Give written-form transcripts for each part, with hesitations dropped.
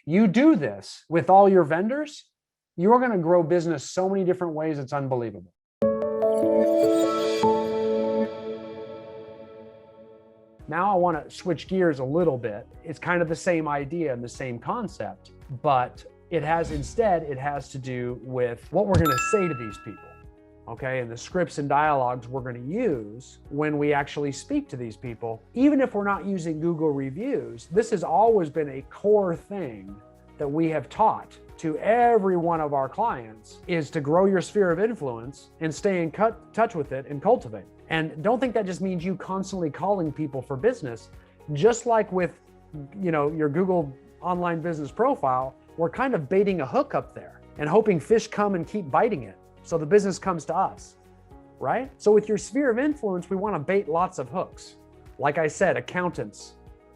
You do this with all your vendors, you're going to grow business so many different ways, it's unbelievable. Now I want to switch gears a little bit. It's kind of the same idea and the same concept, but it has to do with what we're going to say to these people. Okay, and the scripts and dialogues we're going to use when we actually speak to these people. Even if we're not using Google reviews, this has always been a core thing that we have taught to every one of our clients, is to grow your sphere of influence and stay in touch with it and cultivate. And don't think that just means you constantly calling people for business. Just like with, your Google online business profile, we're kind of baiting a hook up there and hoping fish come and keep biting it, so the business comes to us, right? So with your sphere of influence, we want to bait lots of hooks. Like I said, accountants,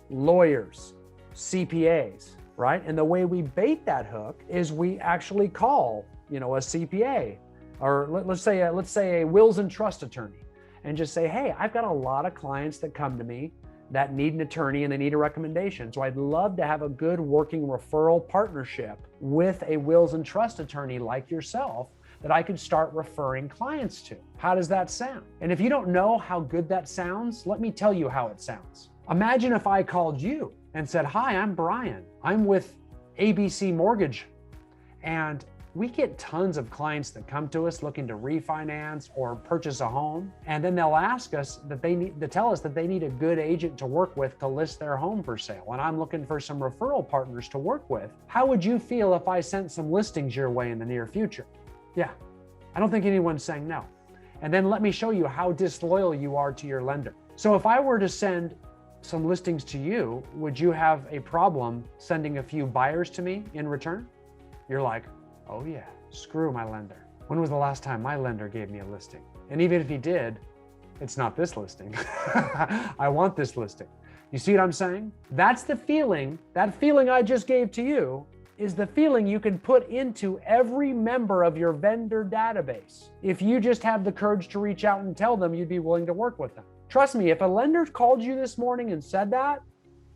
lawyers, CPAs, right? And the way we bait that hook is we actually call, a CPA, or let's say a wills and trust attorney, and just say, hey, I've got a lot of clients that come to me that need an attorney and they need a recommendation. So I'd love to have a good working referral partnership with a wills and trust attorney like yourself that I could start referring clients to. How does that sound? And if you don't know how good that sounds, let me tell you how it sounds. Imagine if I called you and said, hi, I'm Brian. I'm with ABC Mortgage. And we get tons of clients that come to us looking to refinance or purchase a home. And then they'll ask us tell us that they need a good agent to work with to list their home for sale. And I'm looking for some referral partners to work with. How would you feel if I sent some listings your way in the near future? Yeah, I don't think anyone's saying no. And then let me show you how disloyal you are to your lender. So if I were to send some listings to you, would you have a problem sending a few buyers to me in return? You're like, oh yeah, screw my lender. When was the last time my lender gave me a listing? And even if he did, it's not this listing. I want this listing. You see what I'm saying? That's the feeling, that feeling I just gave to you is the feeling you can put into every member of your vendor database. If you just have the courage to reach out and tell them you'd be willing to work with them. Trust me, if a lender called you this morning and said that,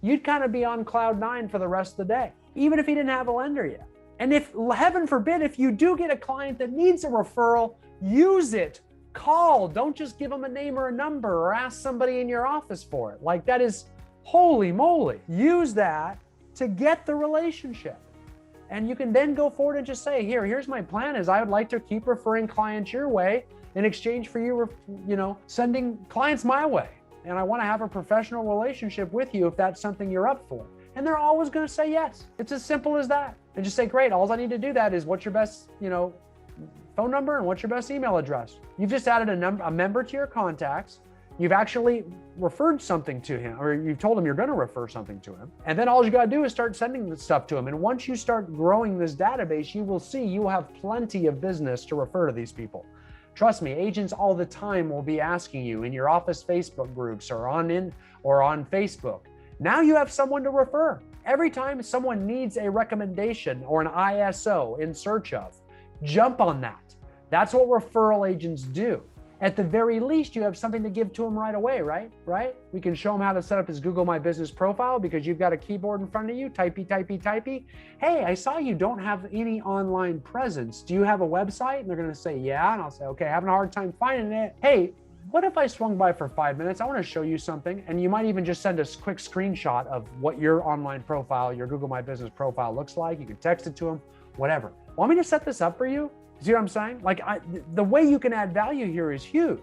you'd kind of be on cloud 9 for the rest of the day, even if he didn't have a lender yet. And if, heaven forbid, if you do get a client that needs a referral, use it. Call. Don't just give them a name or a number or ask somebody in your office for it. Like, that is holy moly. Use that to get the relationship. And you can then go forward and just say, here's my plan is I would like to keep referring clients your way in exchange for you, sending clients my way. And I want to have a professional relationship with you if that's something you're up for. And they're always going to say yes. It's as simple as that. And just say, great, all I need to do that is what's your best, phone number and what's your best email address. You've just added a member to your contacts. You've actually referred something to him, or you've told him you're going to refer something to him. And then all you got to do is start sending this stuff to him. And once you start growing this database, you will see you will have plenty of business to refer to these people. Trust me, agents all the time will be asking you in your office Facebook groups or on Facebook. Now you have someone to refer. Every time someone needs a recommendation or an ISO in search of, jump on that. That's what referral agents do. At the very least, you have something to give to them right away, right? We can show them how to set up his Google My Business profile because you've got a keyboard in front of you, typey. Hey, I saw you don't have any online presence. Do you have a website? And they're going to say, yeah. And I'll say, okay, having a hard time finding it. Hey, what if I swung by for 5 minutes? I want to show you something. And you might even just send a quick screenshot of what your online profile, your Google My Business profile looks like. You can text it to them, whatever. Want me to set this up for you? See what I'm saying? Like, the way you can add value here is huge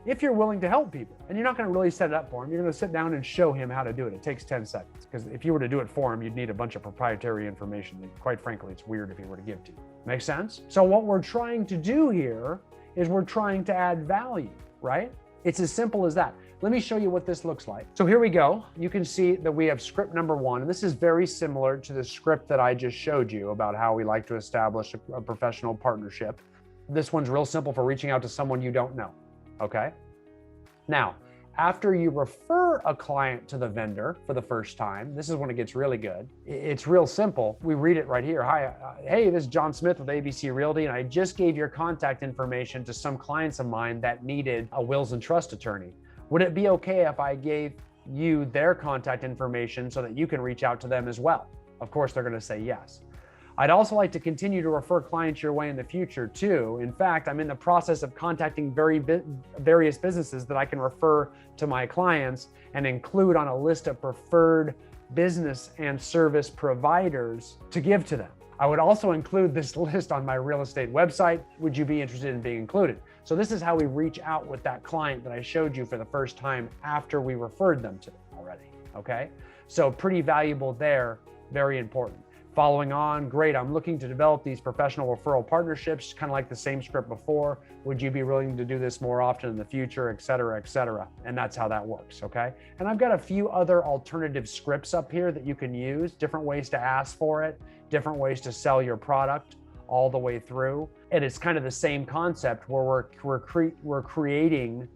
if you're willing to help people. And you're not going to really set it up for him. You're going to sit down and show him how to do it. It takes 10 seconds. Because if you were to do it for him, you'd need a bunch of proprietary information that, quite frankly, it's weird if he were to give to you. Make sense? So what we're trying to do here is we're trying to add value, right? It's as simple as that. Let me show you what this looks like. So here we go. You can see that we have script number 1. And this is very similar to the script that I just showed you about how we like to establish a professional partnership. This one's real simple for reaching out to someone you don't know, okay? Now, after you refer a client to the vendor for the first time, this is when it gets really good. It's real simple. We read it right here. Hi, hey, this is John Smith with ABC Realty, and I just gave your contact information to some clients of mine that needed a wills and trust attorney. Would it be okay if I gave you their contact information so that you can reach out to them as well? Of course, they're going to say yes. I'd also like to continue to refer clients your way in the future too. In fact, I'm in the process of contacting various businesses that I can refer to my clients and include on a list of preferred business and service providers to give to them. I would also include this list on my real estate website. Would you be interested in being included? So this is how we reach out with that client that I showed you for the first time after we referred them to them already, okay? So pretty valuable there, very important. Following on, great, I'm looking to develop these professional referral partnerships, kind of like the same script before. Would you be willing to do this more often in the future, et cetera, et cetera? And that's how that works, okay? And I've got a few other alternative scripts up here that you can use, different ways to ask for it, different ways to sell your product all the way through. And it's kind of the same concept where we're creating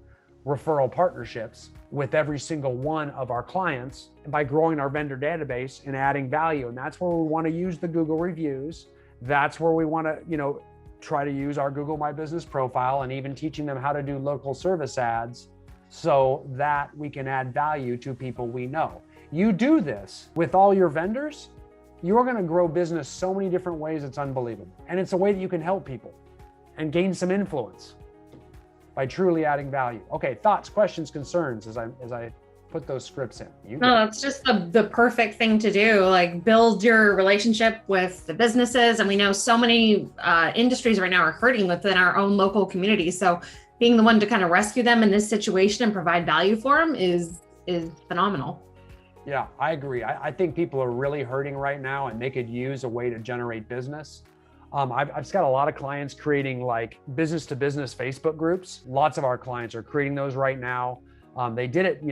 referral partnerships with every single one of our clients by growing our vendor database and adding value. And that's where we want to use the Google reviews. That's where we want to, try to use our Google My Business profile, and even teaching them how to do local service ads so that we can add value to people we know. You do this with all your vendors, you're going to grow business so many different ways. It's unbelievable. And it's a way that you can help people and gain some influence by truly adding value. Okay, thoughts, questions, concerns as I put those scripts in. No, that's just the perfect thing to do. Like, build your relationship with the businesses. And we know so many industries right now are hurting within our own local community. So being the one to kind of rescue them in this situation and provide value for them is phenomenal. Yeah, I agree. I think people are really hurting right now, and they could use a way to generate business. I've just got a lot of clients creating like business to business Facebook groups. Lots of our clients are creating those right now. They did it,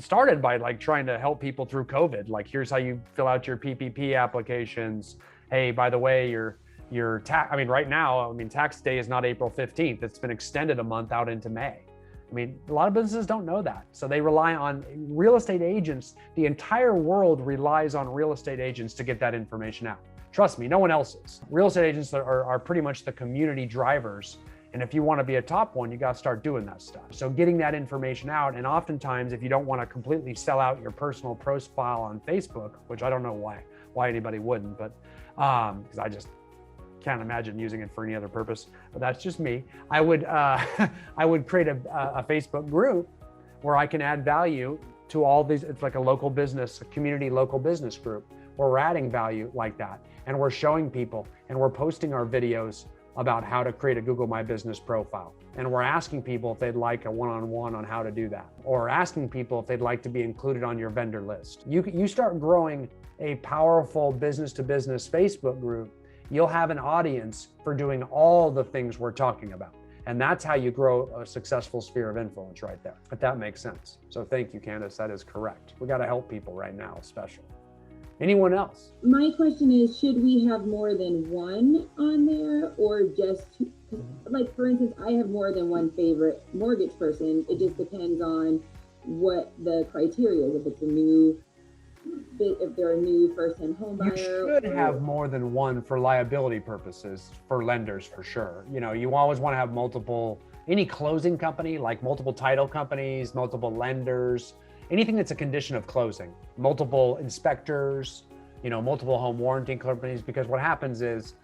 started by like trying to help people through COVID. Like, here's how you fill out your PPP applications. Hey, by the way, your tax, right now, tax day is not April 15th. It's been extended a month out into May. A lot of businesses don't know that. So they rely on real estate agents. The entire world relies on real estate agents to get that information out. Trust me, no one else is. Real estate agents are pretty much the community drivers. And if you want to be a top one, you got to start doing that stuff. So getting that information out, and oftentimes if you don't want to completely sell out your personal profile on Facebook, which I don't know why anybody wouldn't, but because I just can't imagine using it for any other purpose, but that's just me. I would create a Facebook group where I can add value to all these. It's like a local business, a community local business group where we're adding value like that. And we're showing people, and we're posting our videos about how to create a Google My Business profile. And we're asking people if they'd like a one-on-one on how to do that, or asking people if they'd like to be included on your vendor list. You start growing a powerful business-to-business Facebook group, you'll have an audience for doing all the things we're talking about. And that's how you grow a successful sphere of influence right there, if that makes sense. So thank you, Candace, that is correct. We got to help people right now, especially. Anyone else? My question is, should we have more than one on there, or just two? Like, for instance, I have more than one favorite mortgage person. It just depends on what the criteria is. If they're a new first-time home buyer. You should have more than one for liability purposes for lenders, for sure. You always want to have multiple, any closing company, like multiple title companies, multiple lenders, anything that's a condition of closing, multiple inspectors, multiple home warranty companies, because what happens is,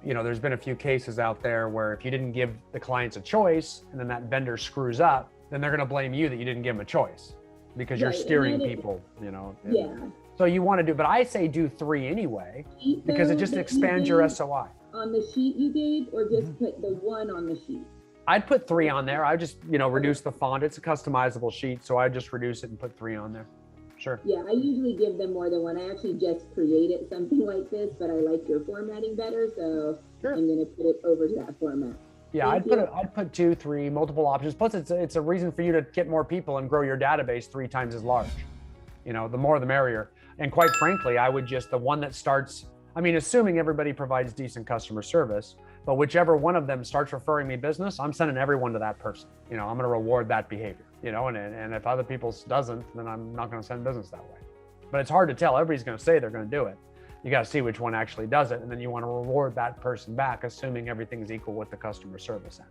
there's been a few cases out there where if you didn't give the clients a choice and then that vendor screws up, then they're going to blame you that you didn't give them a choice because you're steering people, Yeah. So you want to do, but I say do 3 anyway, because it just expands your SOI. On the sheet you gave, or just put the one on the sheet? I'd put 3 on there. I just, reduce the font. It's a customizable sheet, so I just reduce it and put 3 on there. Sure. Yeah, I usually give them more than one. I actually just created something like this, but I like your formatting better, so sure. I'm going to put it over to that format. Yeah, I'd put 2, 3, multiple options. Plus, it's a reason for you to get more people and grow your database 3 times as large. The more the merrier. And quite frankly, I would just, the one that starts, assuming everybody provides decent customer service, but whichever one of them starts referring me business, I'm sending everyone to that person. I'm going to reward that behavior, and if other people's doesn't, then I'm not going to send business that way. But it's hard to tell. Everybody's going to say they're going to do it. You got to see which one actually does it. And then you want to reward that person back, assuming everything's equal with the customer service end.